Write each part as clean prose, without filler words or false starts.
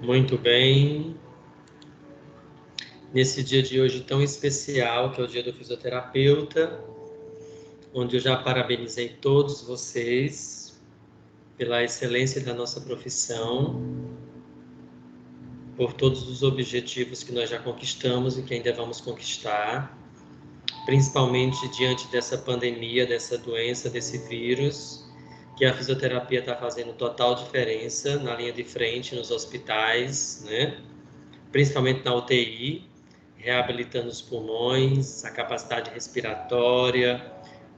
Muito bem. Nesse dia de hoje tão especial, que é o dia do fisioterapeuta, onde eu já parabenizei todos vocês pela excelência da nossa profissão, por todos os objetivos que nós já conquistamos e que ainda vamos conquistar, principalmente diante dessa pandemia, dessa doença, desse vírus, que a fisioterapia está fazendo total diferença na linha de frente, nos hospitais, né? Principalmente na UTI, reabilitando os pulmões, a capacidade respiratória,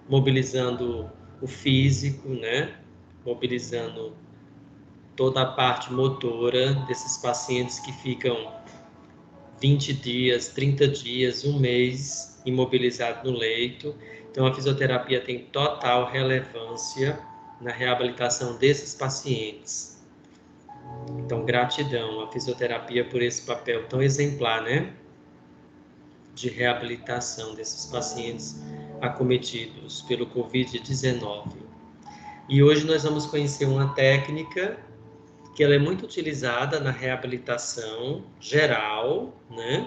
mobilizando o físico, né? Mobilizando toda a parte motora desses pacientes que ficam 20 dias, 30 dias, um mês imobilizado no leito. Então, a fisioterapia tem total relevância na reabilitação desses pacientes. Então, gratidão à fisioterapia por esse papel tão exemplar, né? De reabilitação desses pacientes acometidos pelo Covid-19. E hoje nós vamos conhecer uma técnica que ela é muito utilizada na reabilitação geral, né?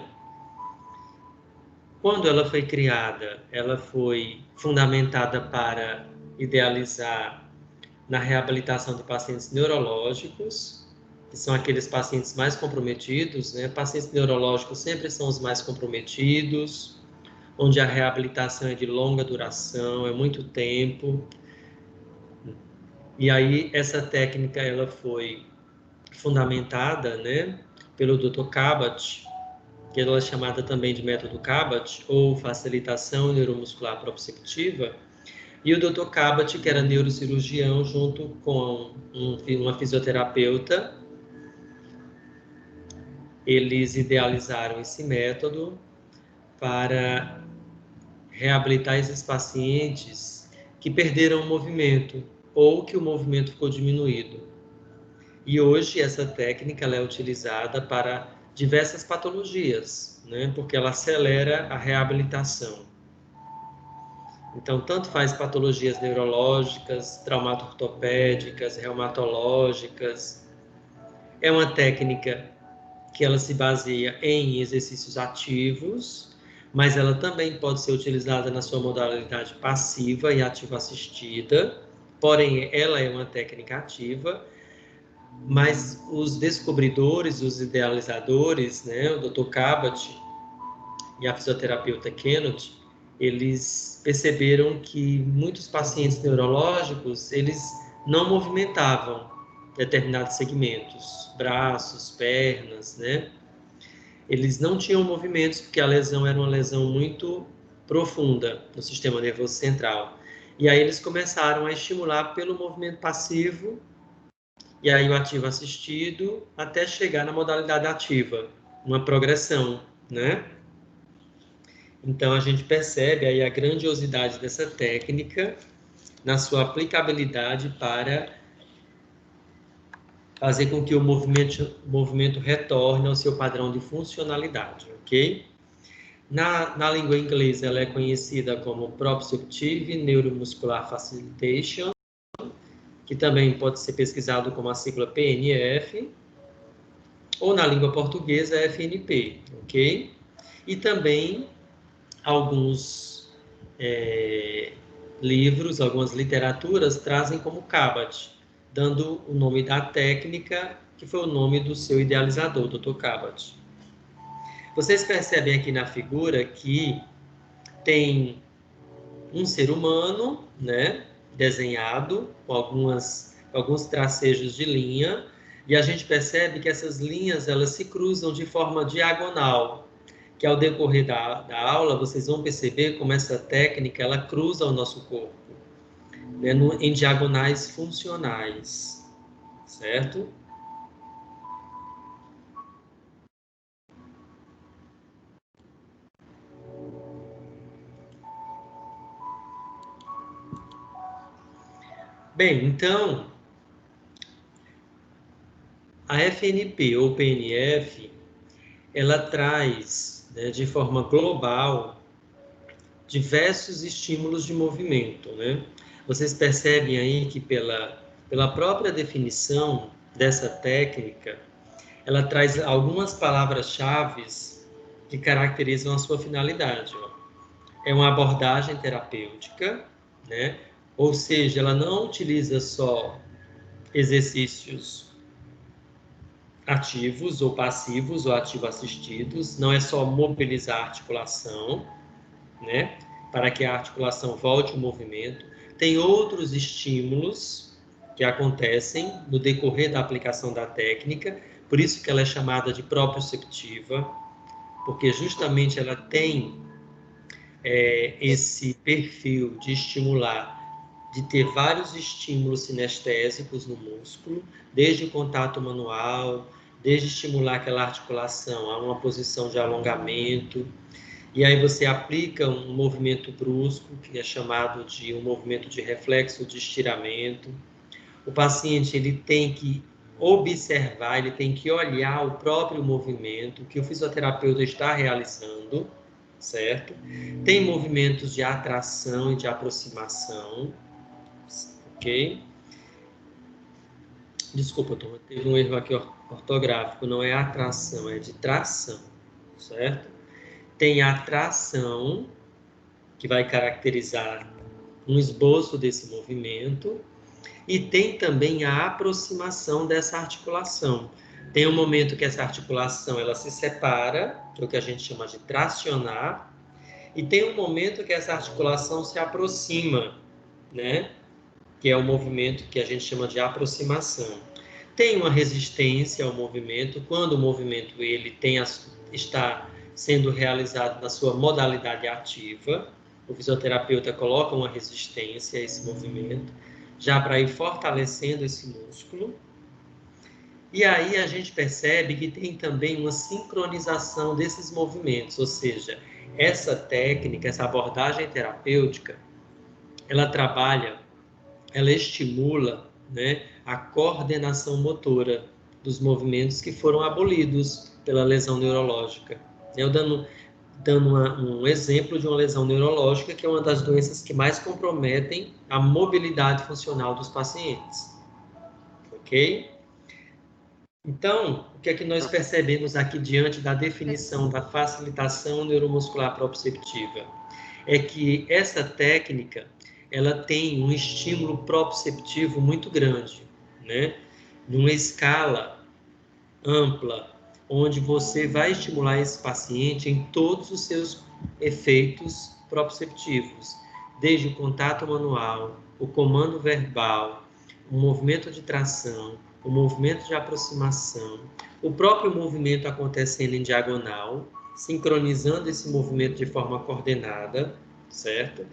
Quando ela foi criada, ela foi fundamentada para idealizar na reabilitação de pacientes neurológicos, que são aqueles pacientes mais comprometidos, né? Pacientes neurológicos sempre são os mais comprometidos, onde a reabilitação é de longa duração, é muito tempo. E aí essa técnica ela foi fundamentada, né, pelo Dr. Kabat, que ela é chamada também de método Kabat, ou facilitação neuromuscular proprioceptiva. E o Dr. Kabat, que era neurocirurgião, junto com uma fisioterapeuta, eles idealizaram esse método para reabilitar esses pacientes que perderam o movimento ou que o movimento ficou diminuído. E hoje essa técnica ela é utilizada para diversas patologias, né? Porque ela acelera a reabilitação. Então, tanto faz patologias neurológicas, traumato-ortopédicas, reumatológicas. É uma técnica que ela se baseia em exercícios ativos, mas ela também pode ser utilizada na sua modalidade passiva e ativa assistida, porém ela é uma técnica ativa, mas os descobridores, os idealizadores, né, o Dr. Kabat e a fisioterapeuta Kenneth, eles perceberam que muitos pacientes neurológicos, eles não movimentavam determinados segmentos, braços, pernas, né? Eles não tinham movimentos porque a lesão era uma lesão muito profunda no sistema nervoso central. E aí eles começaram a estimular pelo movimento passivo e aí o ativo assistido até chegar na modalidade ativa, uma progressão, né? Então a gente percebe aí a grandiosidade dessa técnica na sua aplicabilidade para fazer com que o movimento retorne ao seu padrão de funcionalidade, ok? Na língua inglesa, ela é conhecida como Proprioceptive Neuromuscular Facilitation, que também pode ser pesquisado como a sigla PNF, ou na língua portuguesa, FNP, ok? E também alguns livros, algumas literaturas trazem como Kabat, dando o nome da técnica, que foi o nome do seu idealizador, Dr. Kabat. Vocês percebem aqui na figura que tem um ser humano, né, desenhado com alguns tracejos de linha, e a gente percebe que essas linhas elas se cruzam de forma diagonal, que ao decorrer da aula vocês vão perceber como essa técnica ela cruza o nosso corpo, né, em diagonais funcionais, certo? Bem, então, a FNP ou PNF, ela traz, né, de forma global diversos estímulos de movimento, né? Vocês percebem aí que pela própria definição dessa técnica, ela traz algumas palavras-chave que caracterizam a sua finalidade. Ó. É uma abordagem terapêutica, né? Ou seja, ela não utiliza só exercícios ativos ou passivos ou ativo-assistidos, não é só mobilizar a articulação, né? Para que a articulação volte ao movimento. Tem outros estímulos que acontecem no decorrer da aplicação da técnica, por isso que ela é chamada de proprioceptiva, porque justamente ela tem esse perfil de estimular, de ter vários estímulos sinestésicos no músculo, desde o contato manual, desde estimular aquela articulação a uma posição de alongamento, e aí você aplica um movimento brusco, que é chamado de um movimento de reflexo de estiramento. O paciente ele tem que observar, ele tem que olhar o próprio movimento que o fisioterapeuta está realizando, certo? Tem movimentos de atração e de aproximação, ok? Desculpa, teve um erro aqui ortográfico, não é atração, é de tração, certo? Tem atração, que vai caracterizar um esboço desse movimento, e tem também a aproximação dessa articulação. Tem um momento que essa articulação ela se separa, que é o que a gente chama de tracionar, e tem um momento que essa articulação se aproxima, né? Que é o movimento que a gente chama de aproximação. Tem uma resistência ao movimento, quando o movimento ele está sendo realizado na sua modalidade ativa, o fisioterapeuta coloca uma resistência a esse movimento, já para ir fortalecendo esse músculo. E aí a gente percebe que tem também uma sincronização desses movimentos, ou seja, essa técnica, essa abordagem terapêutica, ela trabalha, ela estimula, né, a coordenação motora dos movimentos que foram abolidos pela lesão neurológica. Eu dando um exemplo de uma lesão neurológica, que é uma das doenças que mais comprometem a mobilidade funcional dos pacientes. Ok? Então, o que é que nós percebemos aqui diante da definição da facilitação neuromuscular proprioceptiva? É que essa técnica, ela tem um estímulo proprioceptivo muito grande, né? Numa escala ampla, onde você vai estimular esse paciente em todos os seus efeitos proprioceptivos, desde o contato manual, o comando verbal, o movimento de tração, o movimento de aproximação, o próprio movimento acontecendo em diagonal, sincronizando esse movimento de forma coordenada, certo?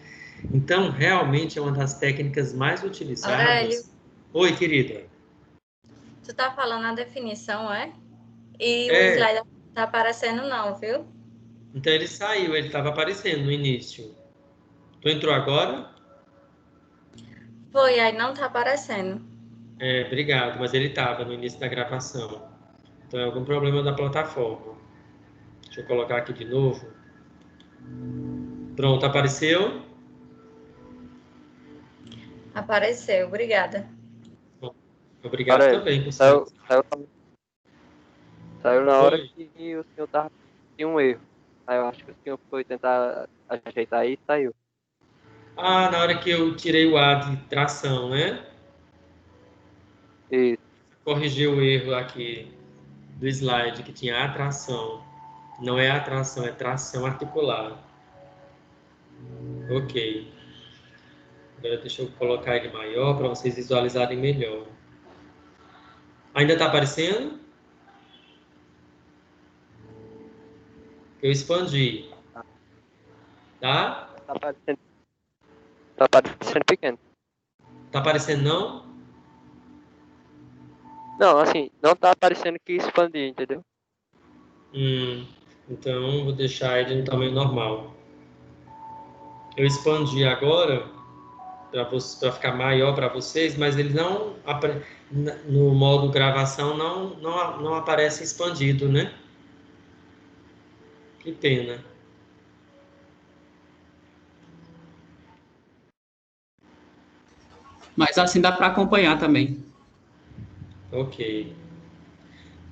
Então, realmente é uma das técnicas mais utilizadas. Aurélio, Oi, querida. tu tá falando a definição, é? E o slide não tá aparecendo não, viu? Então ele saiu, ele estava aparecendo no início. Tu entrou agora? Foi, aí não tá aparecendo. Obrigado, mas ele estava no início da gravação. Então é algum problema da plataforma. Deixa eu colocar aqui de novo. Pronto, apareceu? Apareceu, obrigada. Bom, obrigado também por saiu, sinalizar. saiu na hora Oi. que o senhor tava tinha um erro. Aí eu acho que o senhor foi tentar ajeitar aí e saiu. Ah, na hora que eu tirei o A de tração, né? Isso. Corrigi o erro aqui do slide que tinha atração. Não é atração, é tração articular. Ok. Agora deixa eu colocar ele maior para vocês visualizarem melhor. Ainda está aparecendo? Eu expandi. Tá? Tá aparecendo pequeno. Tá aparecendo não? Não, assim, não tá aparecendo que expandir, entendeu? Então vou deixar ele no tamanho normal. Eu expandi agora para ficar maior para vocês, mas ele não no modo gravação não aparece expandido, né? Que pena. Mas assim dá para acompanhar também. Ok.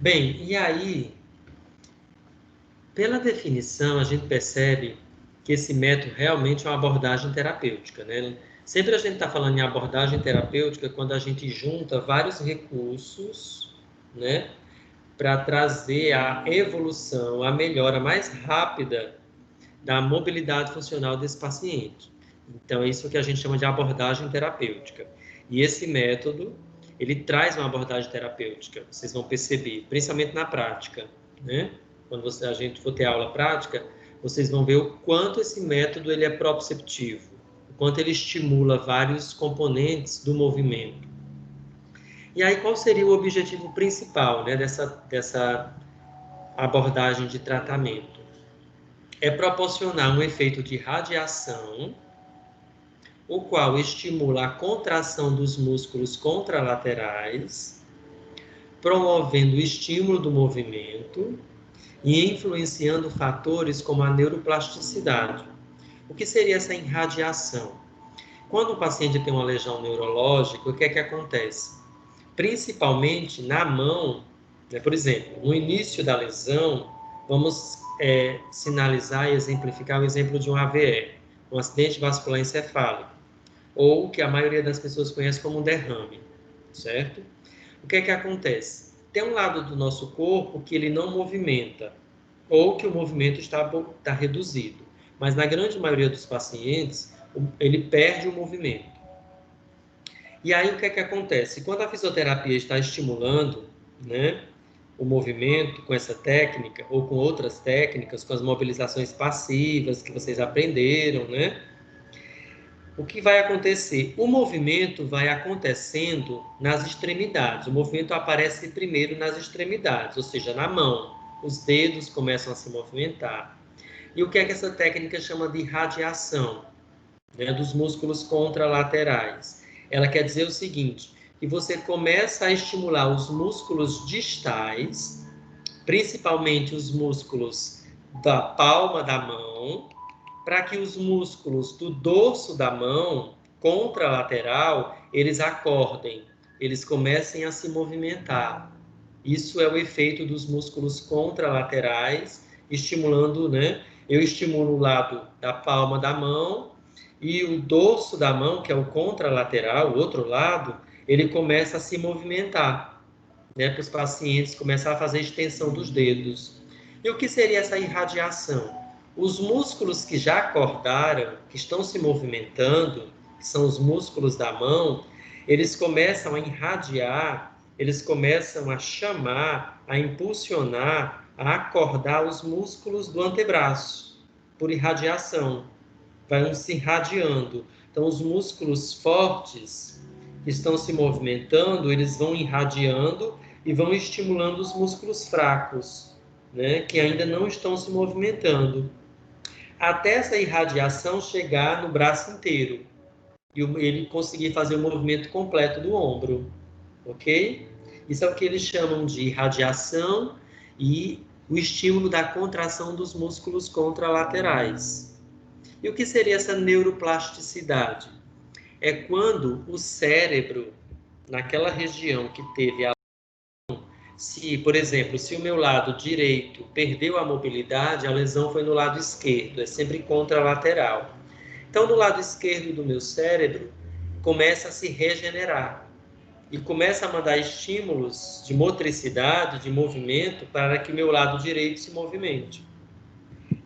Bem, e aí, pela definição, a gente percebe que esse método realmente é uma abordagem terapêutica, né? Sempre a gente está falando em abordagem terapêutica quando a gente junta vários recursos, né, para trazer a evolução, a melhora mais rápida da mobilidade funcional desse paciente. Então, é isso que a gente chama de abordagem terapêutica. E esse método, ele traz uma abordagem terapêutica, vocês vão perceber, principalmente na prática, né? Quando a gente for ter aula prática, vocês vão ver o quanto esse método ele é proprioceptivo, o quanto ele estimula vários componentes do movimento. E aí, qual seria o objetivo principal, né, dessa abordagem de tratamento? É proporcionar um efeito de radiação, o qual estimula a contração dos músculos contralaterais, promovendo o estímulo do movimento e influenciando fatores como a neuroplasticidade. O que seria essa irradiação? Quando o paciente tem uma lesão neurológica, o que é que acontece? Principalmente na mão, né? Por exemplo, no início da lesão, vamos sinalizar e exemplificar o exemplo de um AVE, um acidente vascular encefálico, ou que a maioria das pessoas conhece como um derrame, certo? O que é que acontece? Tem um lado do nosso corpo que ele não movimenta, ou que o movimento está reduzido, mas na grande maioria dos pacientes, ele perde o movimento. E aí, o que é que acontece? Quando a fisioterapia está estimulando, né, o movimento com essa técnica, ou com outras técnicas, com as mobilizações passivas que vocês aprenderam, né? O que vai acontecer? O movimento vai acontecendo nas extremidades. O movimento aparece primeiro nas extremidades, ou seja, na mão. Os dedos começam a se movimentar. E o que é que essa técnica chama de radiação, né, dos músculos contralaterais? Ela quer dizer o seguinte, que você começa a estimular os músculos distais, principalmente os músculos da palma da mão, para que os músculos do dorso da mão, contralateral, eles acordem, eles comecem a se movimentar. Isso é o efeito dos músculos contralaterais, estimulando, né? Eu estimulo o lado da palma da mão e o dorso da mão, que é o contralateral, o outro lado, ele começa a se movimentar, né? Para os pacientes começar a fazer extensão dos dedos. E o que seria essa irradiação? Os músculos que já acordaram, que estão se movimentando, que são os músculos da mão, eles começam a irradiar, eles começam a chamar, a impulsionar, a acordar os músculos do antebraço, por irradiação. Vão se irradiando. Então, os músculos fortes que estão se movimentando, eles vão irradiando e vão estimulando os músculos fracos, né, que ainda não estão se movimentando, até essa irradiação chegar no braço inteiro e ele conseguir fazer o movimento completo do ombro, ok? Isso é o que eles chamam de irradiação e o estímulo da contração dos músculos contralaterais. E o que seria essa neuroplasticidade? É quando o cérebro, naquela região que teve a... Se, por exemplo, se o meu lado direito perdeu a mobilidade, a lesão foi no lado esquerdo, é sempre contralateral. Então, no lado esquerdo do meu cérebro, começa a se regenerar e começa a mandar estímulos de motricidade, de movimento, para que o meu lado direito se movimente.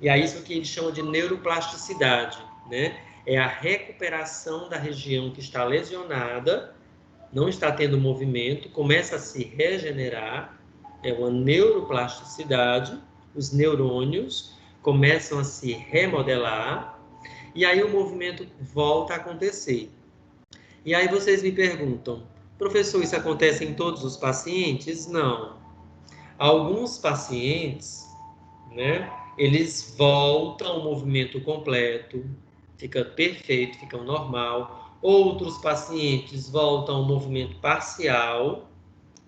E é isso que eles chamam de neuroplasticidade, né? É a recuperação da região que está lesionada, não está tendo movimento, começa a se regenerar, é uma neuroplasticidade, os neurônios começam a se remodelar, e aí o movimento volta a acontecer. E aí vocês me perguntam, professor, isso acontece em todos os pacientes? Não. Alguns pacientes, né, eles voltam ao movimento completo, fica perfeito, fica normal. Outros pacientes voltam ao movimento parcial,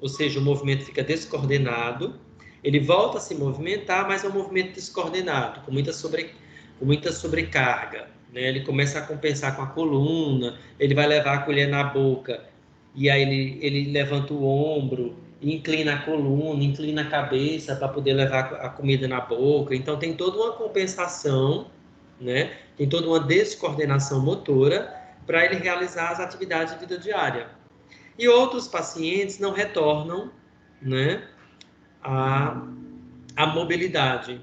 ou seja, o movimento fica descoordenado. Ele volta a se movimentar, mas é um movimento descoordenado, com muita sobrecarga, né? Ele começa a compensar com a coluna, ele vai levar a colher na boca, e aí ele levanta o ombro, inclina a coluna, inclina a cabeça para poder levar a comida na boca. Então, tem toda uma compensação, né? Tem toda uma descoordenação motora para ele realizar as atividades de vida diária. E outros pacientes não retornam, né, a mobilidade,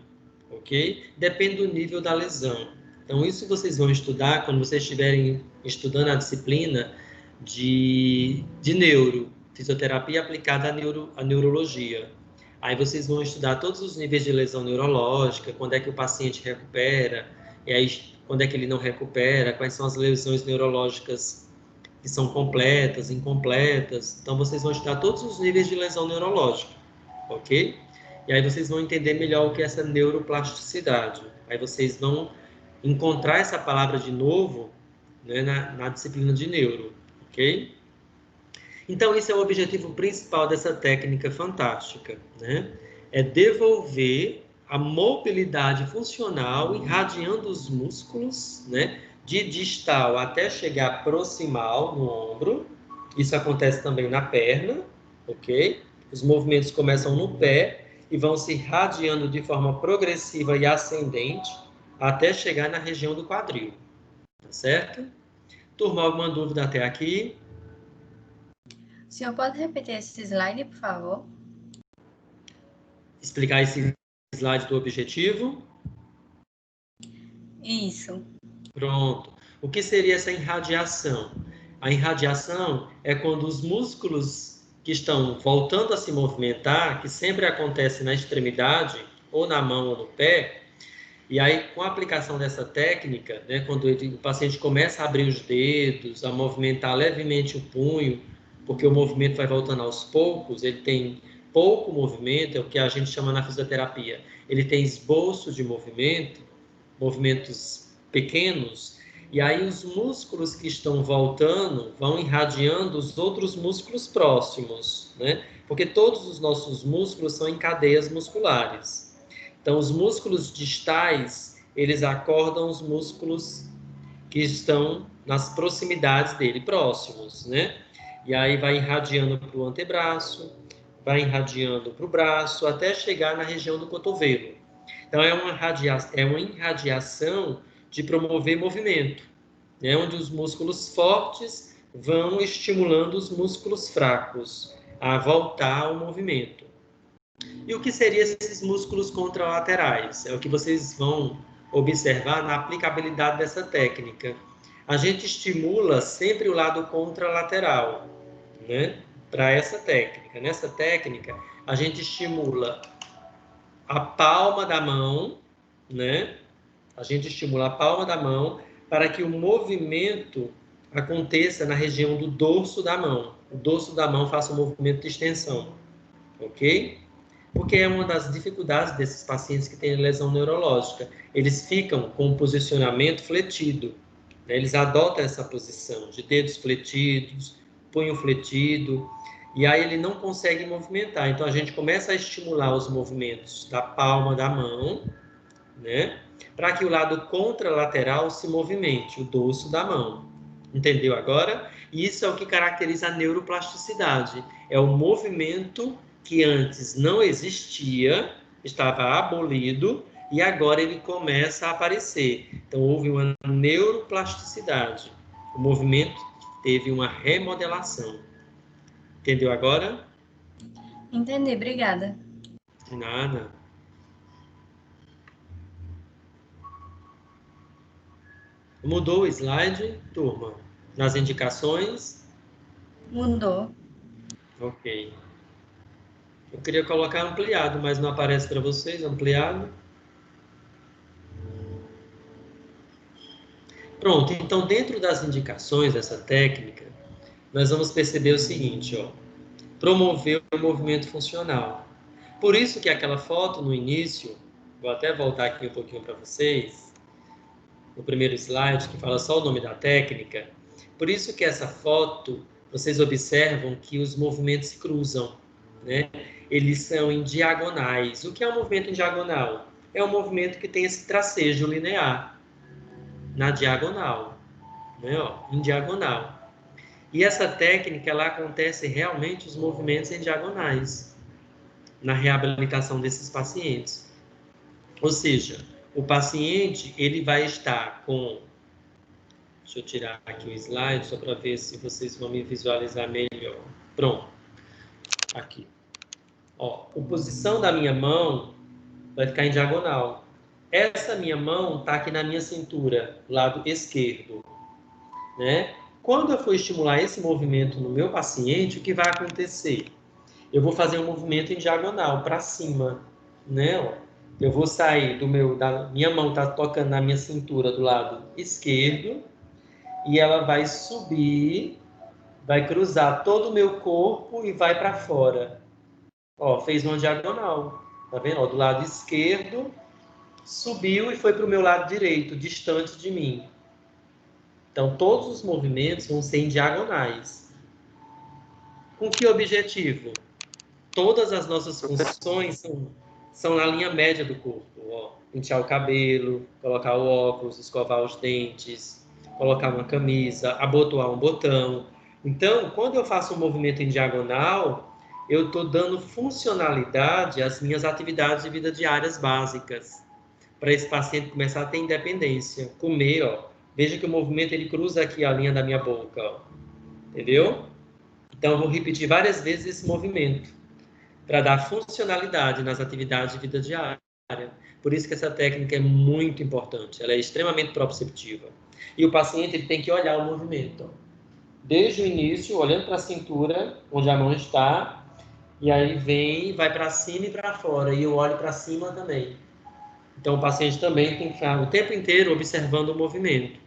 ok? Depende do nível da lesão. Então, isso vocês vão estudar quando vocês estiverem estudando a disciplina de neuro, fisioterapia aplicada à neurologia. Aí vocês vão estudar todos os níveis de lesão neurológica, quando é que o paciente recupera, e aí quando é que ele não recupera, quais são as lesões neurológicas que são completas, incompletas. Então, vocês vão estudar todos os níveis de lesão neurológica, ok? E aí vocês vão entender melhor o que é essa neuroplasticidade. Aí vocês vão encontrar essa palavra de novo, né, na disciplina de neuro, ok? Então, esse é o objetivo principal dessa técnica fantástica, né? É devolver a mobilidade funcional irradiando os músculos, né? De distal até chegar proximal no ombro. Isso acontece também na perna, ok? Os movimentos começam no pé e vão se irradiando de forma progressiva e ascendente até chegar na região do quadril, tá certo? Turma, alguma dúvida até aqui? O senhor pode repetir esse slide, por favor? Explicar esse slide do objetivo? Isso. Pronto. O que seria essa irradiação? A irradiação é quando os músculos que estão voltando a se movimentar, que sempre acontece na extremidade, ou na mão ou no pé, e aí com a aplicação dessa técnica, né, quando o paciente começa a abrir os dedos, a movimentar levemente o punho, porque o movimento vai voltando aos poucos, ele tem pouco movimento, é o que a gente chama na fisioterapia, ele tem esboço de movimento, movimentos pequenos, e aí os músculos que estão voltando vão irradiando os outros músculos próximos, né? Porque todos os nossos músculos são em cadeias musculares. Então, os músculos distais, eles acordam os músculos que estão nas proximidades dele, próximos, né? E aí vai irradiando para o antebraço, vai irradiando para o braço, até chegar na região do cotovelo. Então, é uma irradiação de promover movimento, né? Onde os músculos fortes vão estimulando os músculos fracos a voltar ao movimento. E o que seriam esses músculos contralaterais? É o que vocês vão observar na aplicabilidade dessa técnica. A gente estimula sempre o lado contralateral, né? Para essa técnica. Nessa técnica, a gente estimula a palma da mão, né? A gente estimula a palma da mão para que o movimento aconteça na região do dorso da mão. O dorso da mão faça um movimento de extensão, ok? Porque é uma das dificuldades desses pacientes que têm lesão neurológica. Eles ficam com o posicionamento fletido, né? Eles adotam essa posição de dedos fletidos, punho fletido, e aí ele não consegue movimentar. Então, a gente começa a estimular os movimentos da palma da mão, né? Para que o lado contralateral se movimente, o dorso da mão. Entendeu agora? Isso é o que caracteriza a neuroplasticidade. É o movimento que antes não existia, estava abolido, e agora ele começa a aparecer. Então, houve uma neuroplasticidade. O movimento teve uma remodelação. Entendeu agora? Entendi, obrigada. De nada. Mudou o slide, turma? Nas indicações? Mudou. Ok. Eu queria colocar ampliado, mas não aparece para vocês ampliado. Pronto, então dentro das indicações dessa técnica, nós vamos perceber o seguinte, ó. Promover o movimento funcional. Por isso que aquela foto no início, vou até voltar aqui um pouquinho para vocês, no primeiro slide, que fala só o nome da técnica, por isso que essa foto, vocês observam que os movimentos se cruzam, né? Eles são em diagonais. O que é um movimento em diagonal? É um movimento que tem esse tracejo linear, na diagonal, né? Ó, em diagonal. E essa técnica, ela acontece realmente os movimentos em diagonais na reabilitação desses pacientes. Ou seja, o paciente, ele vai estar com... Deixa eu tirar aqui o slide só para ver se vocês vão me visualizar melhor. Pronto. Aqui. Ó, a posição da minha mão vai ficar em diagonal. Essa minha mão está aqui na minha cintura, lado esquerdo, né? Quando eu for estimular esse movimento no meu paciente, o que vai acontecer? Eu vou fazer um movimento em diagonal, para cima, né? Ó, eu vou sair minha mão está tocando na minha cintura do lado esquerdo, e ela vai subir, vai cruzar todo o meu corpo e vai para fora. Ó, fez uma diagonal, tá vendo? Ó, do lado esquerdo, subiu e foi para o meu lado direito, distante de mim. Então, todos os movimentos vão ser em diagonais. Com que objetivo? Todas as nossas funções são na linha média do corpo. Ó, pentear o cabelo, colocar o óculos, escovar os dentes, colocar uma camisa, abotoar um botão. Então, quando eu faço um movimento em diagonal, eu estou dando funcionalidade às minhas atividades de vida diárias básicas, para esse paciente começar a ter independência. Comer, ó. Veja que o movimento ele cruza aqui a linha da minha boca, ó. Entendeu? Então, eu vou repetir várias vezes esse movimento, para dar funcionalidade nas atividades de vida diária. Por isso que essa técnica é muito importante, ela é extremamente proprioceptiva. E o paciente ele tem que olhar o movimento. Desde o início, olhando para a cintura, onde a mão está, e aí vem, vai para cima e para fora, e eu olho para cima também. Então, o paciente também tem que ficar o tempo inteiro observando o movimento.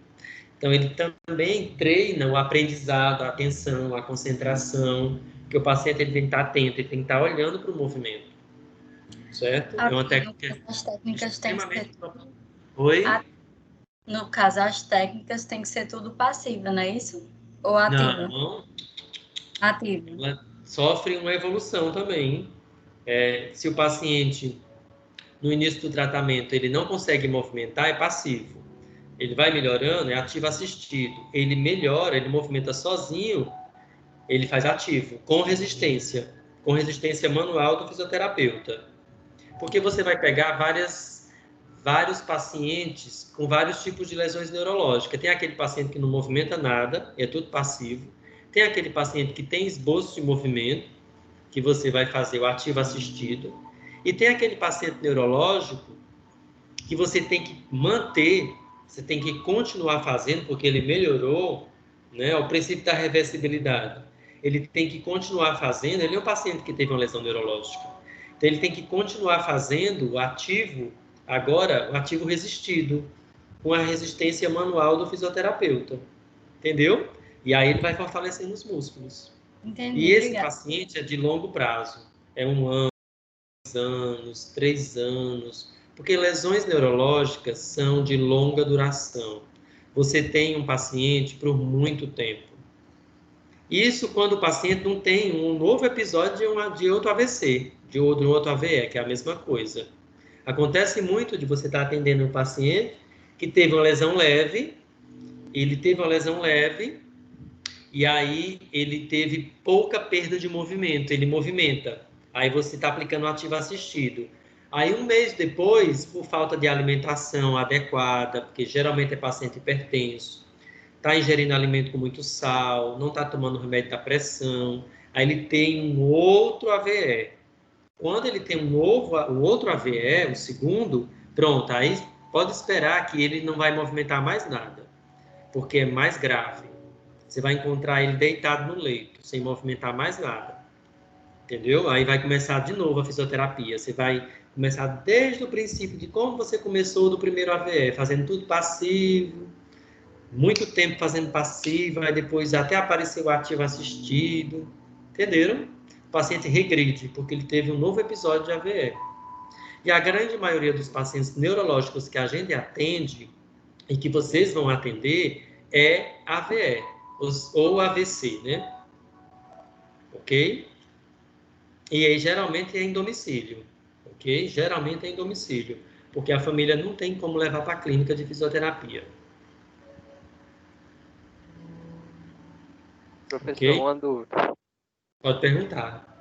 Então, ele também treina o aprendizado, a atenção, a concentração, porque o paciente ele tem que estar atento, ele tem que estar olhando para o movimento, certo? É uma técnica as técnicas têm que ser... Oi? No caso, as técnicas têm que ser tudo passiva, não é isso? Ou ativa? Não. Ativa. Ela sofre uma evolução também. Se o paciente, no início do tratamento, ele não consegue movimentar, é passivo. Ele vai melhorando, é ativo assistido. Ele melhora, ele movimenta sozinho, ele faz ativo, com resistência manual do fisioterapeuta. Porque você vai pegar vários pacientes com vários tipos de lesões neurológicas. Tem aquele paciente que não movimenta nada, é tudo passivo. Tem aquele paciente que tem esboço de movimento, que você vai fazer o ativo assistido. E tem aquele paciente neurológico que você tem que manter, você tem que continuar fazendo, porque ele melhorou, né? O princípio da reversibilidade. Ele tem que continuar fazendo, ele é um paciente que teve uma lesão neurológica. Então, ele tem que continuar fazendo o ativo, agora, o ativo resistido, com a resistência manual do fisioterapeuta. Entendeu? E aí ele vai fortalecendo os músculos. Entendi, e esse obrigada. paciente é de longo prazo. É 1 ano, 2 anos, 3 anos. Porque lesões neurológicas são de longa duração. Você tem um paciente por muito tempo. Isso quando o paciente não tem um novo episódio de outro AVC, de outro AVE, que é a mesma coisa. Acontece muito de você estar atendendo um paciente que teve uma lesão leve, e aí ele teve pouca perda de movimento, ele movimenta. Aí você está aplicando o ativo assistido. Aí 1 mês depois, por falta de alimentação adequada, porque geralmente é paciente hipertenso, está ingerindo alimento com muito sal, não está tomando remédio da pressão, aí ele tem um outro AVE. Quando ele tem um outro AVE, o segundo, pronto, aí pode esperar que ele não vai movimentar mais nada, porque é mais grave. Você vai encontrar ele deitado no leito, sem movimentar mais nada. Entendeu? Aí vai começar de novo a fisioterapia. Você vai começar desde o princípio de como você começou do primeiro AVE, fazendo tudo passivo, muito tempo fazendo passivo, aí depois até aparecer o ativo assistido. Entenderam? O paciente regride, porque ele teve um novo episódio de AVE. E a grande maioria dos pacientes neurológicos que a gente atende e que vocês vão atender é AVE ou AVC, né? Ok? E aí geralmente é em domicílio, ok? Geralmente é em domicílio, porque a família não tem como levar para a clínica de fisioterapia. Professor, Ok? uma dúvida. Pode perguntar.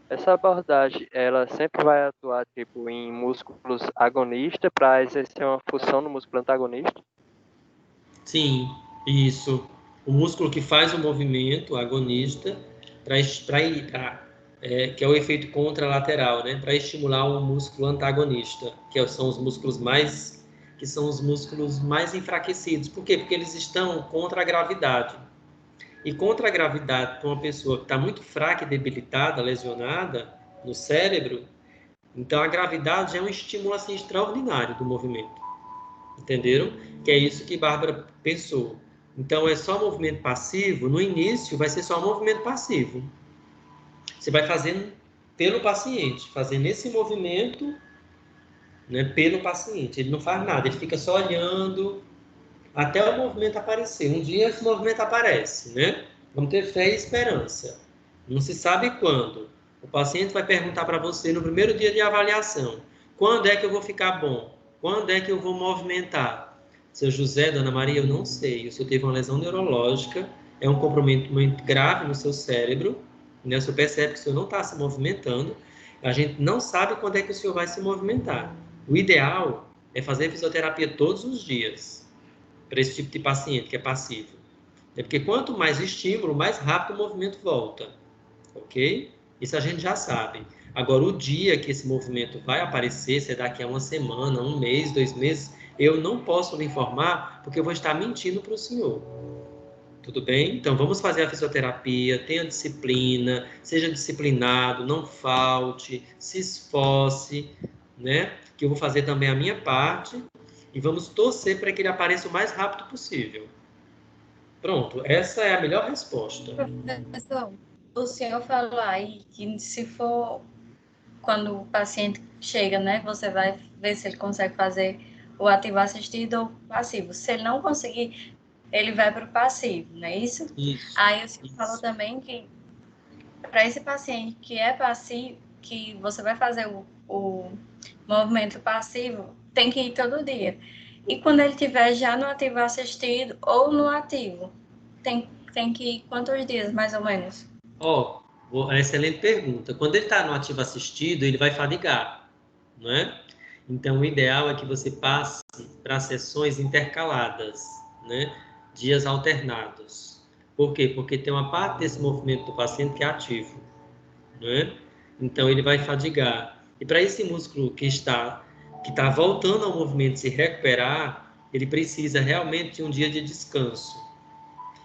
Essa abordagem, ela sempre vai atuar, tipo, em músculos agonistas para exercer uma função no músculo antagonista? Sim, isso. O músculo que faz o movimento agonista, que é o efeito contralateral, né? Para estimular o músculo antagonista, são os músculos mais enfraquecidos. Por quê? Porque eles estão contra a gravidade. E contra a gravidade, para uma pessoa que está muito fraca e debilitada, lesionada no cérebro, então a gravidade é um estímulo assim, extraordinário do movimento. Entenderam? Que é isso que Bárbara pensou. Então é só movimento passivo. No início vai ser só movimento passivo. Você vai fazendo pelo paciente, fazendo esse movimento, né, pelo paciente. Ele não faz nada, ele fica só olhando até o movimento aparecer. Um dia esse movimento aparece, né? Vamos ter fé e esperança. Não se sabe quando. O paciente vai perguntar para você no primeiro dia de avaliação: quando é que eu vou ficar bom? Quando é que eu vou movimentar? Seu José, Dona Maria, eu não sei. O senhor teve uma lesão neurológica, é um comprometimento grave no seu cérebro, né? O senhor percebe que o senhor não está se movimentando. A gente não sabe quando é que o senhor vai se movimentar. O ideal é fazer fisioterapia todos os dias para esse tipo de paciente que é passivo. É porque quanto mais estímulo, mais rápido o movimento volta. Ok? Isso a gente já sabe. Agora, o dia que esse movimento vai aparecer, se é daqui a uma semana, um mês, 2 meses, eu não posso lhe informar, porque eu vou estar mentindo para o senhor. Tudo bem? Então, vamos fazer a fisioterapia, tenha disciplina, seja disciplinado, não falte, se esforce, né? Que eu vou fazer também a minha parte e vamos torcer para que ele apareça o mais rápido possível. Pronto, essa é a melhor resposta. Professor, o senhor falou aí que se for quando o paciente chega, né, você vai ver se ele consegue fazer o ativo assistido ou passivo. Se ele não conseguir, ele vai para o passivo, não é isso? Isso. Aí o senhor Isso. falou também que para esse paciente que é passivo, que você vai fazer o movimento passivo, tem que ir todo dia. E quando ele estiver já no ativo assistido ou no ativo, tem que ir quantos dias, mais ou menos? Excelente pergunta. Quando ele está no ativo assistido, ele vai fadigar, não é? Então, o ideal é que você passe para sessões intercaladas, né? Dias alternados. Por quê? Porque tem uma parte desse movimento do paciente que é ativo, não é? Então, ele vai fadigar. E para esse músculo que está voltando ao movimento se recuperar, ele precisa realmente de um dia de descanso.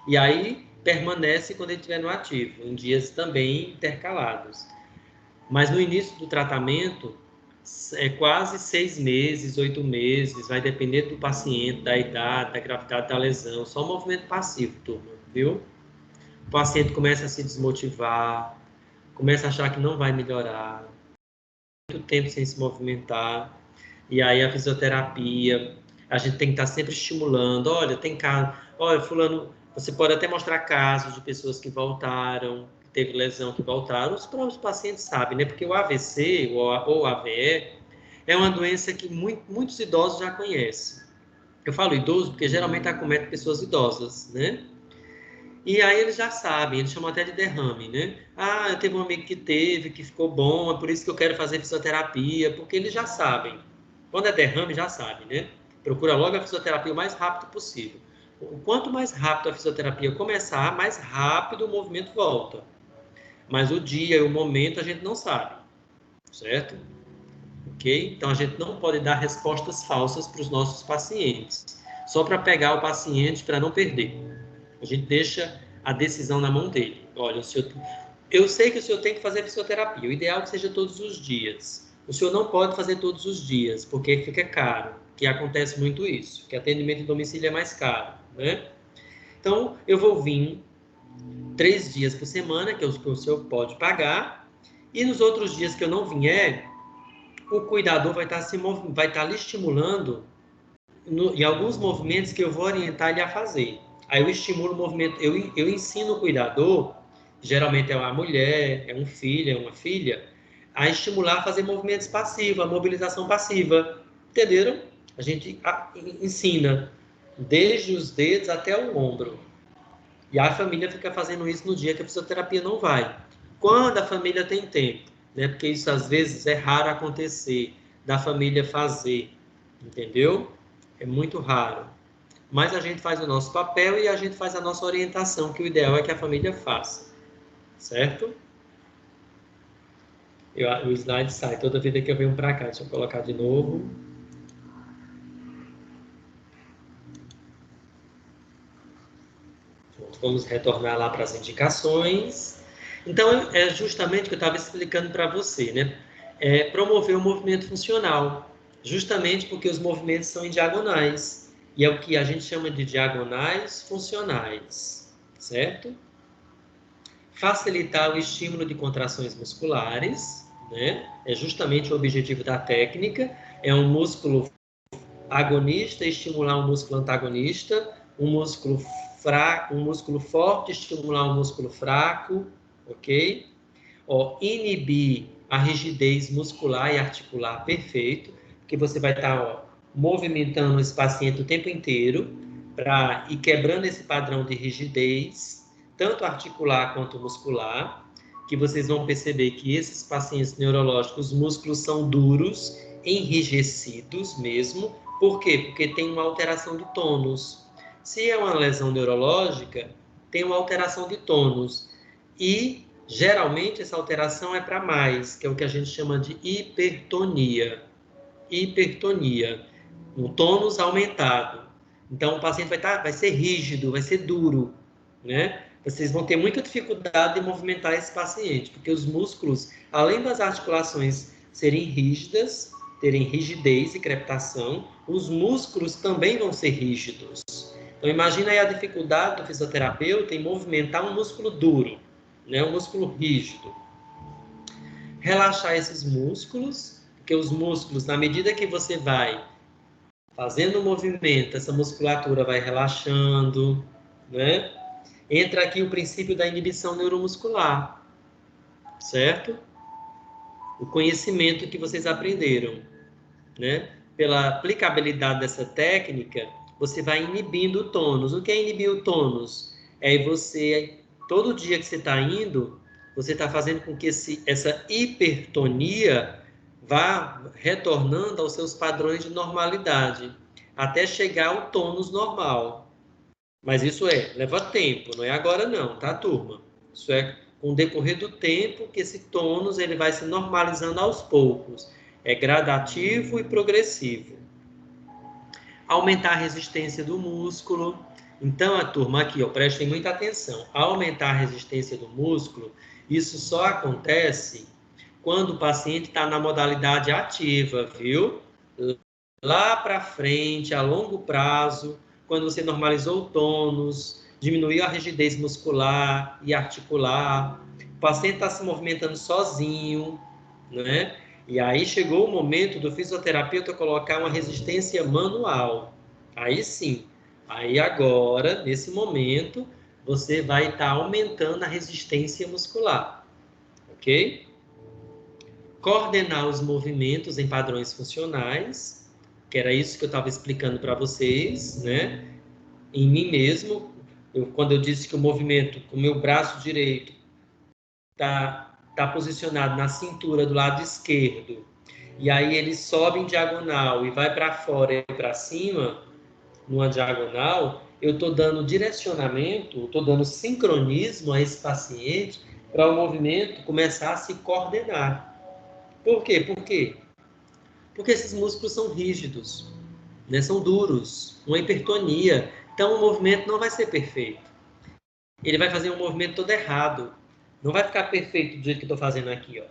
E aí permanece quando ele estiver no ativo, em dias também intercalados. Mas no início do tratamento, é quase 6 meses, 8 meses, vai depender do paciente, da idade, da gravidade da lesão. Só um movimento passivo, turma, viu? O paciente começa a se desmotivar, começa a achar que não vai melhorar, muito tempo sem se movimentar, e aí a fisioterapia, a gente tem que estar sempre estimulando, olha, fulano, você pode até mostrar casos de pessoas que voltaram, que teve lesão, que voltaram, os próprios pacientes sabem, né? Porque o AVC ou AVE é uma doença que muitos idosos já conhecem. Eu falo idoso porque geralmente acomete pessoas idosas, né? E aí eles já sabem, eles chamam até de derrame, né? Ah, eu teve um amigo que teve, que ficou bom, é por isso que eu quero fazer fisioterapia, porque eles já sabem. Quando é derrame, já sabe, né? Procura logo a fisioterapia o mais rápido possível. O quanto mais rápido a fisioterapia começar, mais rápido o movimento volta. Mas o dia e o momento a gente não sabe, certo? Ok? Então a gente não pode dar respostas falsas para os nossos pacientes, só para pegar o paciente para não perder. A gente deixa a decisão na mão dele. Olha, eu sei que o senhor tem que fazer fisioterapia. O ideal é que seja todos os dias. O senhor não pode fazer todos os dias, porque fica caro, que acontece muito isso, que atendimento em domicílio é mais caro, né? Então, eu vou vir 3 dias por semana, que o senhor pode pagar, e nos outros dias que eu não vier, o cuidador vai estar lhe estimulando em alguns movimentos que eu vou orientar ele a fazer. Aí eu estimulo o movimento, eu ensino o cuidador, geralmente é uma mulher, é um filho, é uma filha, a estimular a fazer movimentos passivos, a mobilização passiva. Entenderam? A gente ensina desde os dedos até o ombro. E a família fica fazendo isso no dia que a fisioterapia não vai. Quando a família tem tempo, né? Porque isso às vezes é raro acontecer, da família fazer, entendeu? É muito raro. Mas a gente faz o nosso papel e a gente faz a nossa orientação, que o ideal é que a família faça, certo? O slide sai toda vida que eu venho para cá. Deixa eu colocar de novo. Vamos retornar lá para as indicações. Então, é justamente o que eu estava explicando para você, né? É promover o movimento funcional, justamente porque os movimentos são em diagonais, e é o que a gente chama de diagonais funcionais, certo? Facilitar o estímulo de contrações musculares, né? É justamente o objetivo da técnica, é um músculo agonista estimular um músculo antagonista, um músculo fraco, um músculo forte estimular um músculo fraco, ok? Ó, inibir a rigidez muscular e articular, perfeito, porque você vai estar movimentando esse paciente o tempo inteiro para ir quebrando esse padrão de rigidez, tanto articular quanto muscular, que vocês vão perceber que esses pacientes neurológicos, os músculos são duros, enrijecidos mesmo. Por quê? Porque tem uma alteração de tônus. Se é uma lesão neurológica, tem uma alteração de tônus. E, geralmente, essa alteração é para mais, que é o que a gente chama de hipertonia. Hipertonia. Um tônus aumentado. Então, o paciente vai ser rígido, vai ser duro, né? Vocês vão ter muita dificuldade de movimentar esse paciente, porque os músculos, além das articulações serem rígidas, terem rigidez e crepitação, os músculos também vão ser rígidos. Então, imagina aí a dificuldade do fisioterapeuta em movimentar um músculo duro, né? Um músculo rígido. Relaxar esses músculos, porque os músculos, na medida que você vai fazendo o movimento, essa musculatura vai relaxando, né? Entra aqui o princípio da inibição neuromuscular, certo? O conhecimento que vocês aprenderam, né? Pela aplicabilidade dessa técnica, você vai inibindo o tônus. O que é inibir o tônus? É você, todo dia que você está indo, você está fazendo com que essa hipertonia vá retornando aos seus padrões de normalidade, até chegar ao tônus normal. Mas isso leva tempo, não é agora não, tá, turma? Isso é com o decorrer do tempo que esse tônus ele vai se normalizando aos poucos. É gradativo e progressivo. Aumentar a resistência do músculo. Então, a turma aqui, ó, prestem muita atenção. Aumentar a resistência do músculo, isso só acontece quando o paciente está na modalidade ativa, viu? Lá para frente, a longo prazo, quando você normalizou o tônus, diminuiu a rigidez muscular e articular, o paciente está se movimentando sozinho, né? E aí chegou o momento do fisioterapeuta colocar uma resistência manual. Aí sim, aí agora, nesse momento, você vai estar aumentando a resistência muscular, ok? Coordenar os movimentos em padrões funcionais, que era isso que eu estava explicando para vocês, né? Em mim mesmo, quando eu disse que o movimento com o meu braço direito tá posicionado na cintura do lado esquerdo, e aí ele sobe em diagonal e vai para fora e para cima, numa diagonal, eu estou dando direcionamento, estou dando sincronismo a esse paciente para o movimento começar a se coordenar. Por quê? Porque esses músculos são rígidos, né? São duros, uma hipertonia. Então, o movimento não vai ser perfeito. Ele vai fazer um movimento todo errado. Não vai ficar perfeito do jeito que eu estou fazendo aqui, ó.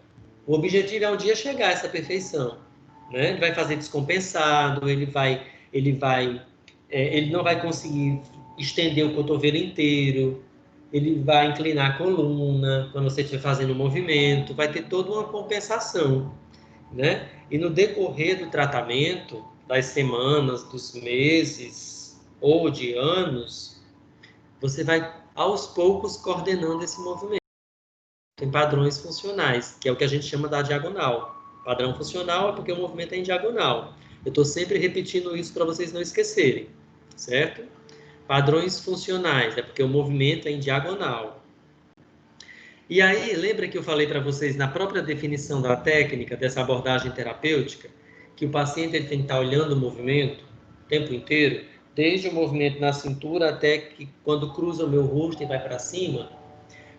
O objetivo é um dia chegar a essa perfeição, né? Ele vai fazer descompensado, ele não vai conseguir estender o cotovelo inteiro, ele vai inclinar a coluna quando você estiver fazendo o movimento, vai ter toda uma compensação, né? E no decorrer do tratamento, das semanas, dos meses ou de anos, você vai aos poucos coordenando esse movimento. Tem padrões funcionais, que é o que a gente chama da diagonal. Padrão funcional é porque o movimento é em diagonal. Eu estou sempre repetindo isso para vocês não esquecerem, certo? Padrões funcionais, é porque o movimento é em diagonal. E aí, lembra que eu falei para vocês na própria definição da técnica, dessa abordagem terapêutica, que o paciente ele tem que estar olhando o movimento o tempo inteiro, desde o movimento na cintura até que quando cruza o meu rosto e vai para cima,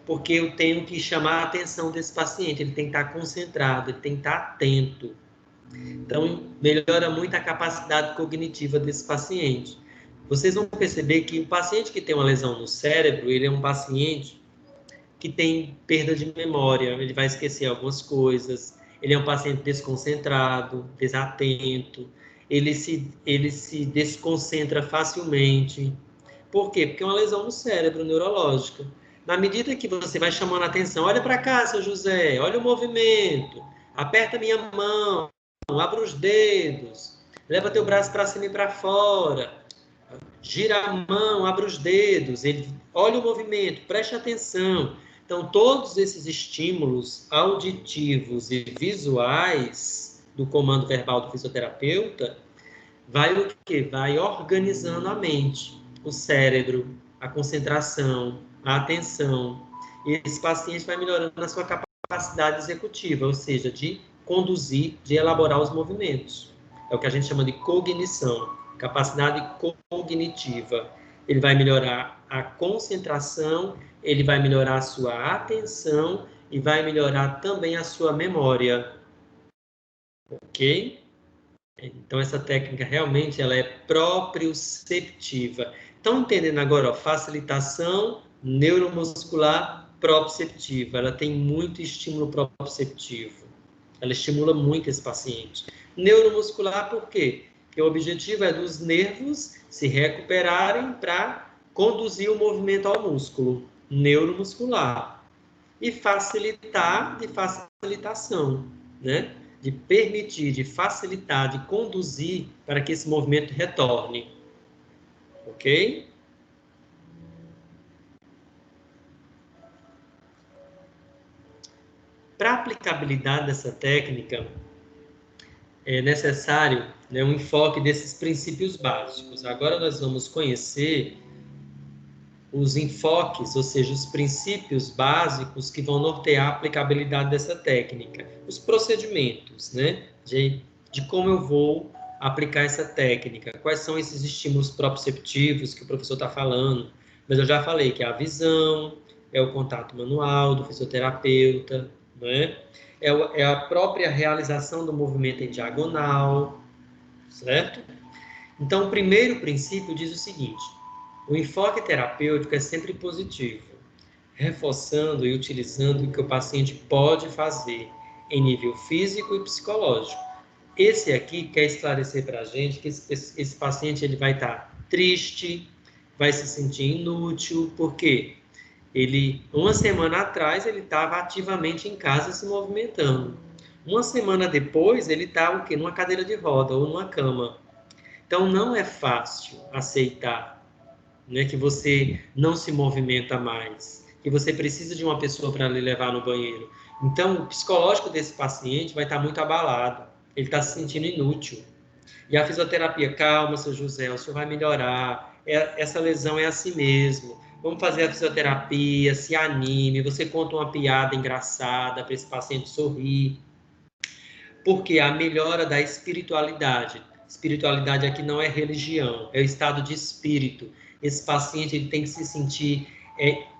porque eu tenho que chamar a atenção desse paciente, ele tem que estar concentrado, ele tem que estar atento. Então, melhora muito a capacidade cognitiva desse paciente. Vocês vão perceber que o paciente que tem uma lesão no cérebro, ele é um paciente que tem perda de memória, ele vai esquecer algumas coisas, ele é um paciente desconcentrado, desatento, ele se desconcentra facilmente. Por quê? Porque é uma lesão no cérebro neurológica. Na medida que você vai chamando a atenção, olha para cá, seu José, olha o movimento, aperta minha mão, abre os dedos, leva teu braço para cima e para fora, gira a mão, abre os dedos, ele olha o movimento, preste atenção. Então, todos esses estímulos auditivos e visuais do comando verbal do fisioterapeuta vai o quê? Vai organizando a mente, o cérebro, a concentração, a atenção. E esse paciente vai melhorando a sua capacidade executiva, ou seja, de conduzir, de elaborar os movimentos. É o que a gente chama de cognição, capacidade cognitiva. Ele vai melhorar a concentração, ele vai melhorar a sua atenção e vai melhorar também a sua memória. Ok? Então, essa técnica realmente ela é proprioceptiva. Estão entendendo agora? Ó, facilitação neuromuscular proprioceptiva. Ela tem muito estímulo proprioceptivo. Ela estimula muito esse paciente. Neuromuscular por quê? Porque o objetivo é dos nervos se recuperarem para conduzir o movimento ao músculo. Neuromuscular. E facilitar de facilitação, né? De permitir, de facilitar, de conduzir para que esse movimento retorne. Ok? Para a aplicabilidade dessa técnica, é necessário, né, um enfoque desses princípios básicos. Agora nós vamos conhecer os enfoques, ou seja, os princípios básicos que vão nortear a aplicabilidade dessa técnica. Os procedimentos, né, de como eu vou aplicar essa técnica, quais são esses estímulos proprioceptivos que o professor está falando. Mas eu já falei que é a visão, é o contato manual do fisioterapeuta, né? É a própria realização do movimento em diagonal, certo? Então, o primeiro princípio diz o seguinte: o enfoque terapêutico é sempre positivo, reforçando e utilizando o que o paciente pode fazer em nível físico e psicológico. Esse aqui quer esclarecer para a gente que esse paciente ele vai estar triste, vai se sentir inútil, por quê? Uma semana atrás, ele estava ativamente em casa se movimentando. Uma semana depois, ele está o quê? Numa cadeira de roda ou numa cama. Então, não é fácil aceitar, né, que você não se movimenta mais, que você precisa de uma pessoa para lhe levar no banheiro. Então, o psicológico desse paciente vai estar muito abalado. Ele está se sentindo inútil. E a fisioterapia, calma, seu José, o senhor vai melhorar. Essa lesão é assim mesmo. Vamos fazer a fisioterapia, se anime, você conta uma piada engraçada para esse paciente sorrir. Porque a melhora da espiritualidade. Espiritualidade aqui não é religião, é o estado de espírito. Esse paciente ele tem que se sentir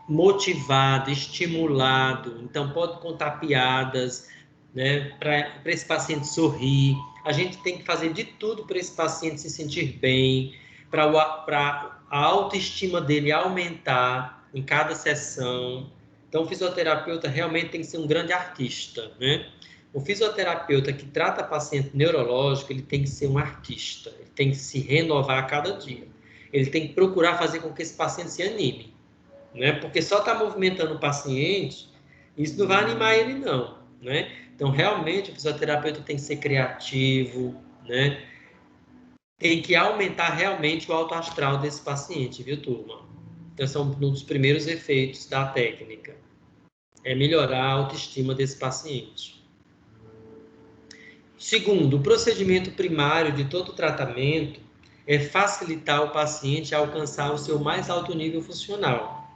motivado, estimulado. Então, pode contar piadas, né, para esse paciente sorrir. A gente tem que fazer de tudo para esse paciente se sentir bem, para a autoestima dele aumentar em cada sessão. Então, o fisioterapeuta realmente tem que ser um grande artista, né? O fisioterapeuta que trata paciente neurológico, ele tem que ser um artista, ele tem que se renovar a cada dia. Ele tem que procurar fazer com que esse paciente se anime, né? Porque só estar movimentando o paciente, isso não vai animar ele não, né? Então, realmente, o fisioterapeuta tem que ser criativo, né? Tem que aumentar realmente o alto astral desse paciente, viu, turma? Então, são um dos primeiros efeitos da técnica. É melhorar a autoestima desse paciente. Segundo, o procedimento primário de todo tratamento é facilitar o paciente a alcançar o seu mais alto nível funcional.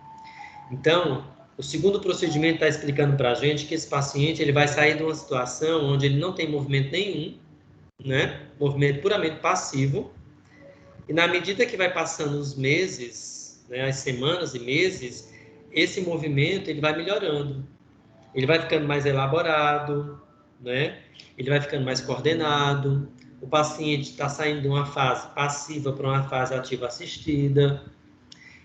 Então, o segundo procedimento está explicando para a gente que esse paciente ele vai sair de uma situação onde ele não tem movimento nenhum, né? Movimento puramente passivo, e na medida que vai passando os meses, né, as semanas e meses, esse movimento ele vai melhorando. Ele vai ficando mais elaborado, né? Ele vai ficando mais coordenado. O paciente está saindo de uma fase passiva para uma fase ativa assistida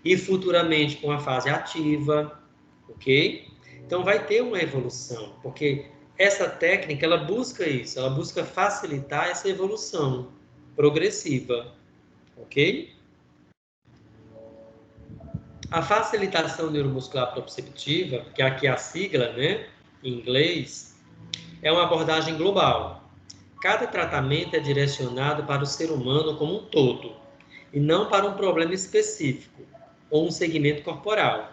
e futuramente para uma fase ativa, ok? Então vai ter uma evolução, porque essa técnica ela busca isso, ela busca facilitar essa evolução progressiva, ok? A facilitação neuromuscular proprioceptiva, que aqui é a sigla, né, em inglês, é uma abordagem global. Cada tratamento é direcionado para o ser humano como um todo, e não para um problema específico ou um segmento corporal.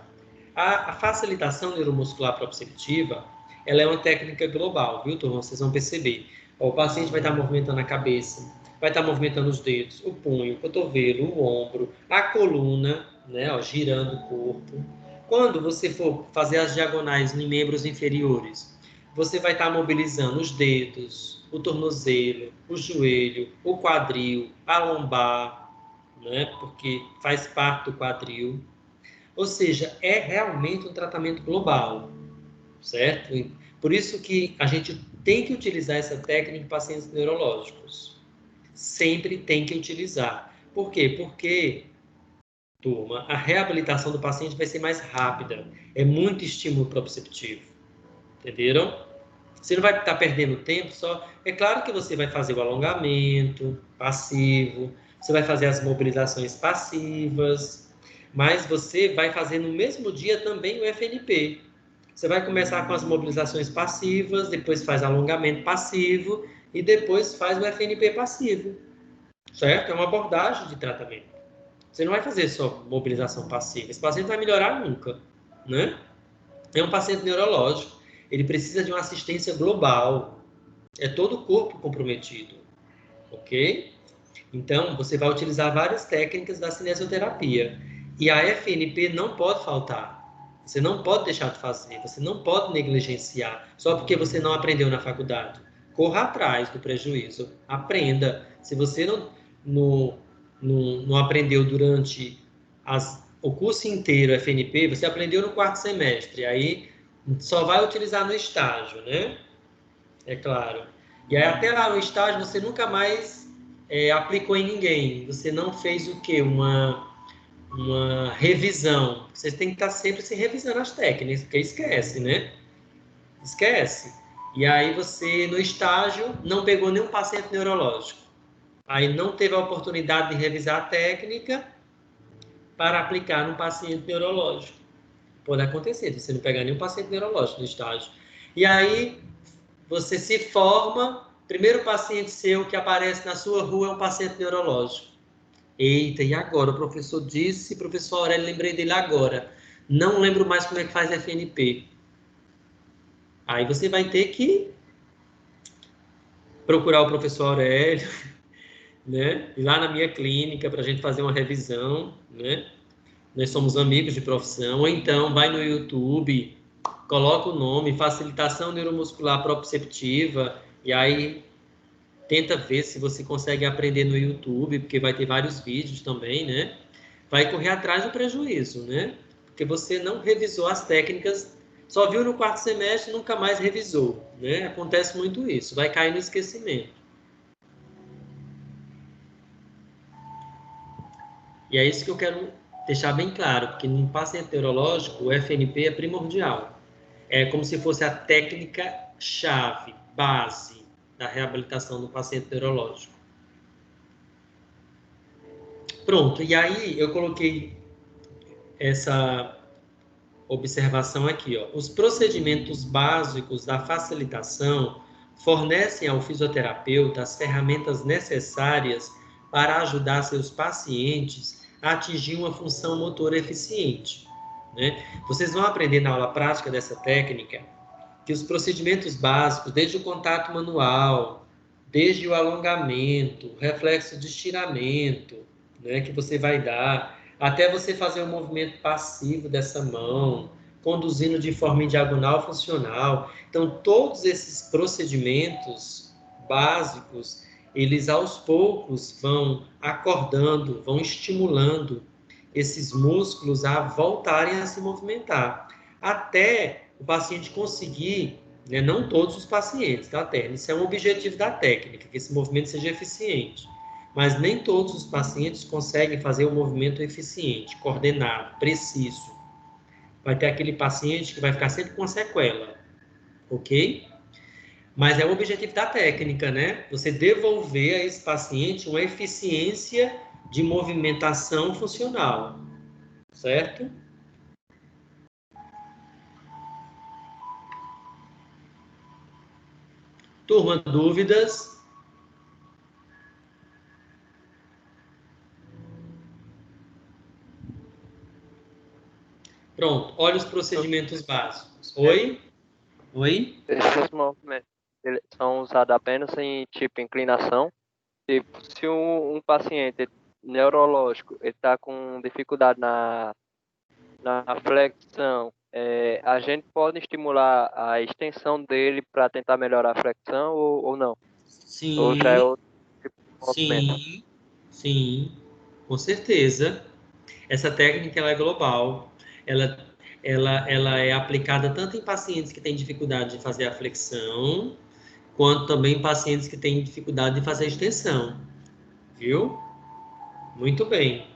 A facilitação neuromuscular proprioceptiva, ela é uma técnica global, viu, turma? Vocês vão perceber. O paciente vai estar movimentando a cabeça, vai estar movimentando os dedos, o punho, o cotovelo, o ombro, a coluna, né, ó, girando o corpo. Quando você for fazer as diagonais em membros inferiores, você vai estar mobilizando os dedos, o tornozelo, o joelho, o quadril, a lombar, né, porque faz parte do quadril. Ou seja, é realmente um tratamento global, certo? Por isso que a gente tem que utilizar essa técnica em pacientes neurológicos. Sempre tem que utilizar. Por quê? Porque, turma, a reabilitação do paciente vai ser mais rápida. É muito estímulo proprioceptivo. Entenderam? Você não vai estar perdendo tempo só. É claro que você vai fazer o alongamento passivo, você vai fazer as mobilizações passivas, mas você vai fazer no mesmo dia também o FNP. Você vai começar com as mobilizações passivas, depois faz alongamento passivo e depois faz o FNP passivo, certo? É uma abordagem de tratamento. Você não vai fazer só mobilização passiva. Esse paciente vai melhorar nunca, né? É um paciente neurológico. Ele precisa de uma assistência global. É todo o corpo comprometido, ok? Então, você vai utilizar várias técnicas da cinesioterapia. E a FNP não pode faltar. Você não pode deixar de fazer, você não pode negligenciar, só porque você não aprendeu na faculdade. Corra atrás do prejuízo, aprenda. Se você não aprendeu durante o curso inteiro FNP, você aprendeu no quarto semestre, aí só vai utilizar no estágio, né? É claro. E aí até lá no estágio você nunca mais aplicou em ninguém. Você não fez o quê? Uma revisão. Você tem que estar sempre se revisando as técnicas, porque esquece, né? Esquece. E aí você, no estágio, não pegou nenhum paciente neurológico. Aí não teve a oportunidade de revisar a técnica para aplicar num paciente neurológico. Pode acontecer, você não pegar nenhum paciente neurológico no estágio. E aí você se forma, primeiro paciente seu que aparece na sua rua é um paciente neurológico. Eita, e agora? O professor disse, professor Aurélio, lembrei dele agora. Não lembro mais como é que faz FNP. Aí você vai ter que procurar o professor Aurélio, né? Ir lá na minha clínica para a gente fazer uma revisão, né? Nós somos amigos de profissão. Ou então vai no YouTube, coloca o nome, facilitação neuromuscular proprioceptiva, e aí tenta ver se você consegue aprender no YouTube, porque vai ter vários vídeos também, né? Vai correr atrás do prejuízo, né? Porque você não revisou as técnicas, só viu no quarto semestre e nunca mais revisou, né? Acontece muito isso, vai cair no esquecimento. E é isso que eu quero deixar bem claro, porque no paciente neurológico, o FNP é primordial. É como se fosse a técnica-chave, base da reabilitação do paciente neurológico. Pronto, e aí eu coloquei essa observação aqui, ó. Os procedimentos básicos da facilitação fornecem ao fisioterapeuta as ferramentas necessárias para ajudar seus pacientes a atingir uma função motora eficiente, né? Vocês vão aprender na aula prática dessa técnica que os procedimentos básicos, desde o contato manual, desde o alongamento, o reflexo de estiramento, né, que você vai dar, até você fazer o movimento passivo dessa mão, conduzindo de forma em diagonal funcional. Então, todos esses procedimentos básicos, eles aos poucos vão acordando, vão estimulando esses músculos a voltarem a se movimentar, até o paciente conseguir, né, não todos os pacientes, tá, Terno? Isso é um objetivo da técnica, que esse movimento seja eficiente. Mas nem todos os pacientes conseguem fazer um movimento eficiente, coordenado, preciso. Vai ter aquele paciente que vai ficar sempre com sequela, ok? Mas é o objetivo da técnica, né? Você devolver a esse paciente uma eficiência de movimentação funcional, certo? Turma, dúvidas? Pronto, olha os procedimentos básicos. Oi? Oi? Esses movimentos eles são usados apenas em tipo inclinação. Tipo, se um paciente neurológico está com dificuldade na flexão, a gente pode estimular a extensão dele para tentar melhorar a flexão ou não? Sim. Ou já é outro tipo de movimento? Sim, sim, com certeza. Essa técnica ela é global. Ela, ela é aplicada tanto em pacientes que têm dificuldade de fazer a flexão, quanto também em pacientes que têm dificuldade de fazer a extensão. Viu? Muito bem,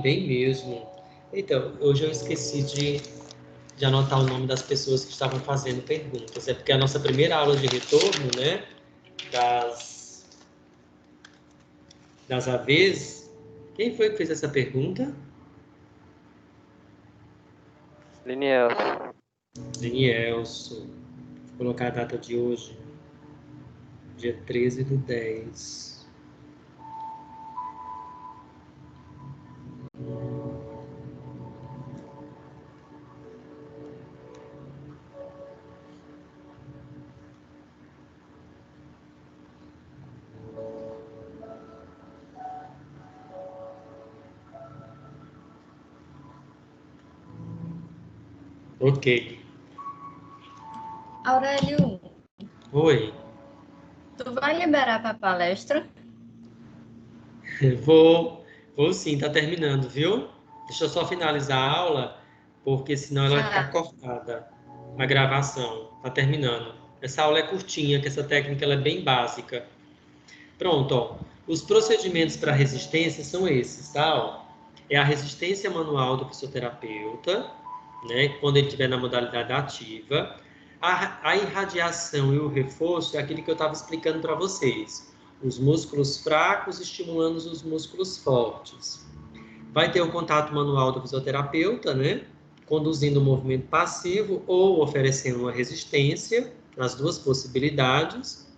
bem mesmo. Então, hoje eu esqueci de anotar o nome das pessoas que estavam fazendo perguntas. É porque a nossa primeira aula de retorno, né, das AVs, quem foi que fez essa pergunta? Liniel. Danielson. Vou colocar a data de hoje, dia 13/10. Ok. Aurélio, Oi. tu vai liberar para palestra? Vou sim, tá terminando, viu? Deixa eu só finalizar a aula, porque senão ela vai ficar Tá. cortada na gravação. Tá terminando. Essa aula é curtinha, que essa técnica ela é bem básica. Pronto, ó. Os procedimentos para resistência são esses, tá? Ó. É a resistência manual do fisioterapeuta, né? Quando ele estiver na modalidade ativa. A irradiação e o reforço é aquilo que eu estava explicando para vocês. Os músculos fracos estimulando os músculos fortes. Vai ter o contato manual do fisioterapeuta, né? Conduzindo o movimento passivo ou oferecendo uma resistência, as duas possibilidades.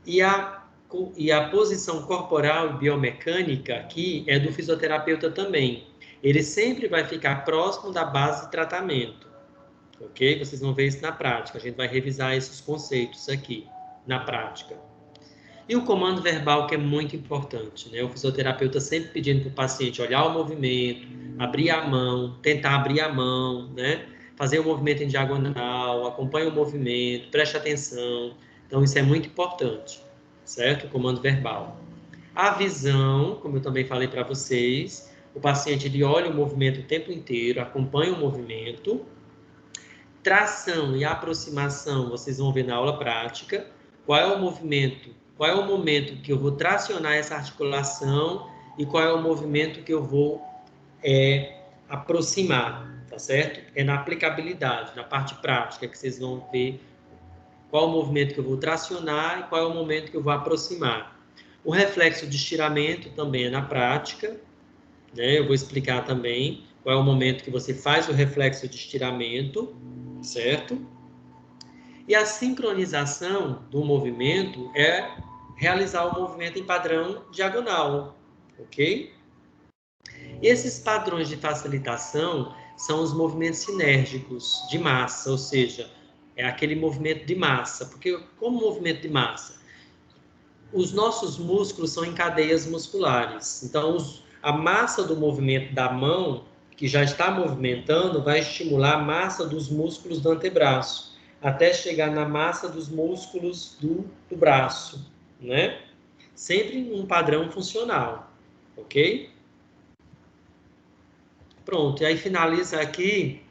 E a posição corporal e biomecânica aqui é do fisioterapeuta também. Ele sempre vai ficar próximo da base de tratamento, ok? Vocês vão ver isso na prática. A gente vai revisar esses conceitos aqui na prática. E o comando verbal, que é muito importante, né? O fisioterapeuta sempre pedindo para o paciente olhar o movimento, abrir a mão, tentar abrir a mão, né? Fazer o movimento em diagonal, acompanhe o movimento, preste atenção. Então, isso é muito importante, certo? O comando verbal. A visão, como eu também falei para vocês, o paciente ele olha o movimento o tempo inteiro, acompanha o movimento. Tração e aproximação, vocês vão ver na aula prática. Qual é o movimento? Qual é o momento que eu vou tracionar essa articulação e qual é o movimento que eu vou aproximar, tá certo? É na aplicabilidade, na parte prática, que vocês vão ver qual é o movimento que eu vou tracionar e qual é o momento que eu vou aproximar. O reflexo de estiramento também é na prática, né? Eu vou explicar também qual é o momento que você faz o reflexo de estiramento, certo? E a sincronização do movimento é realizar o movimento em padrão diagonal, ok? Esses padrões de facilitação são os movimentos sinérgicos de massa, ou seja, é aquele movimento de massa. Porque como movimento de massa? os nossos músculos são em cadeias musculares. Então, a massa do movimento da mão, que já está movimentando, vai estimular a massa dos músculos do antebraço, até chegar na massa dos músculos do braço, né? Sempre em um padrão funcional, ok? Pronto, e aí finaliza aqui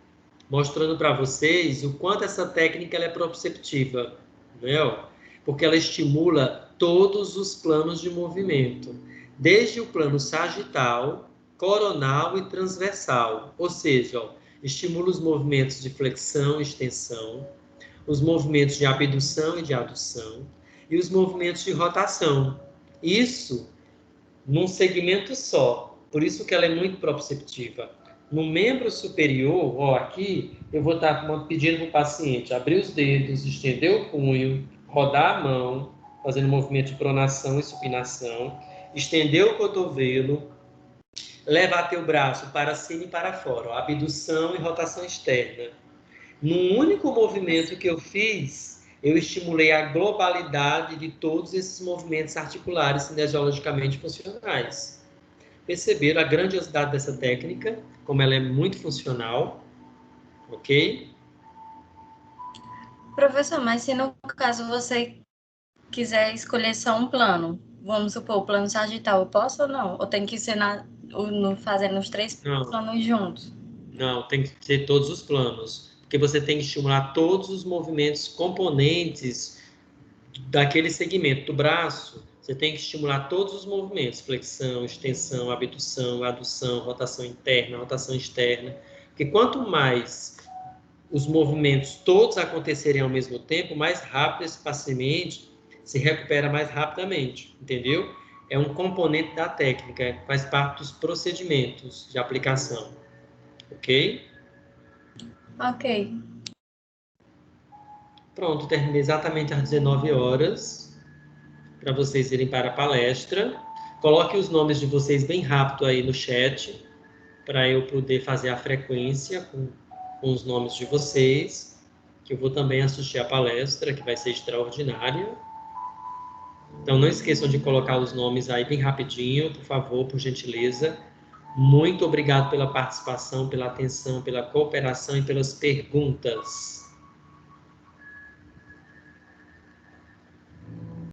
mostrando para vocês o quanto essa técnica ela é proprioceptiva, né? Porque ela estimula todos os planos de movimento, desde o plano sagital, coronal e transversal, ou seja, estimula os movimentos de flexão e extensão, os movimentos de abdução e de adução, e os movimentos de rotação. Isso num segmento só, por isso que ela é muito proprioceptiva. No membro superior, ó, aqui, eu vou estar pedindo para o paciente abrir os dedos, estender o punho, rodar a mão, fazendo movimento de pronação e supinação, estender o cotovelo, levar teu braço para cima e para fora, ó, abdução e rotação externa. Num único movimento que eu fiz, eu estimulei a globalidade de todos esses movimentos articulares cinesiologicamente funcionais. Perceberam a grandiosidade dessa técnica, como ela é muito funcional, ok? Professor, mas se no caso você quiser escolher só um plano, vamos supor, o plano sagital, eu posso ou não? Ou tem que ser fazendo os 3 planos juntos? Não, tem que ter todos os planos, porque você tem que estimular todos os movimentos componentes daquele segmento do braço. Você tem que estimular todos os movimentos, flexão, extensão, abdução, adução, rotação interna, rotação externa. Porque quanto mais os movimentos todos acontecerem ao mesmo tempo, mais rápido esse paciente se recupera mais rapidamente, entendeu? É um componente da técnica, faz parte dos procedimentos de aplicação, ok? Ok. Pronto, terminei exatamente às 19 horas, para vocês irem para a palestra. Coloque os nomes de vocês bem rápido aí no chat, para eu poder fazer a frequência com os nomes de vocês, que eu vou também assistir a palestra, que vai ser extraordinária. Então, não esqueçam de colocar os nomes aí bem rapidinho, por favor, por gentileza. Muito obrigado pela participação, pela atenção, pela cooperação e pelas perguntas.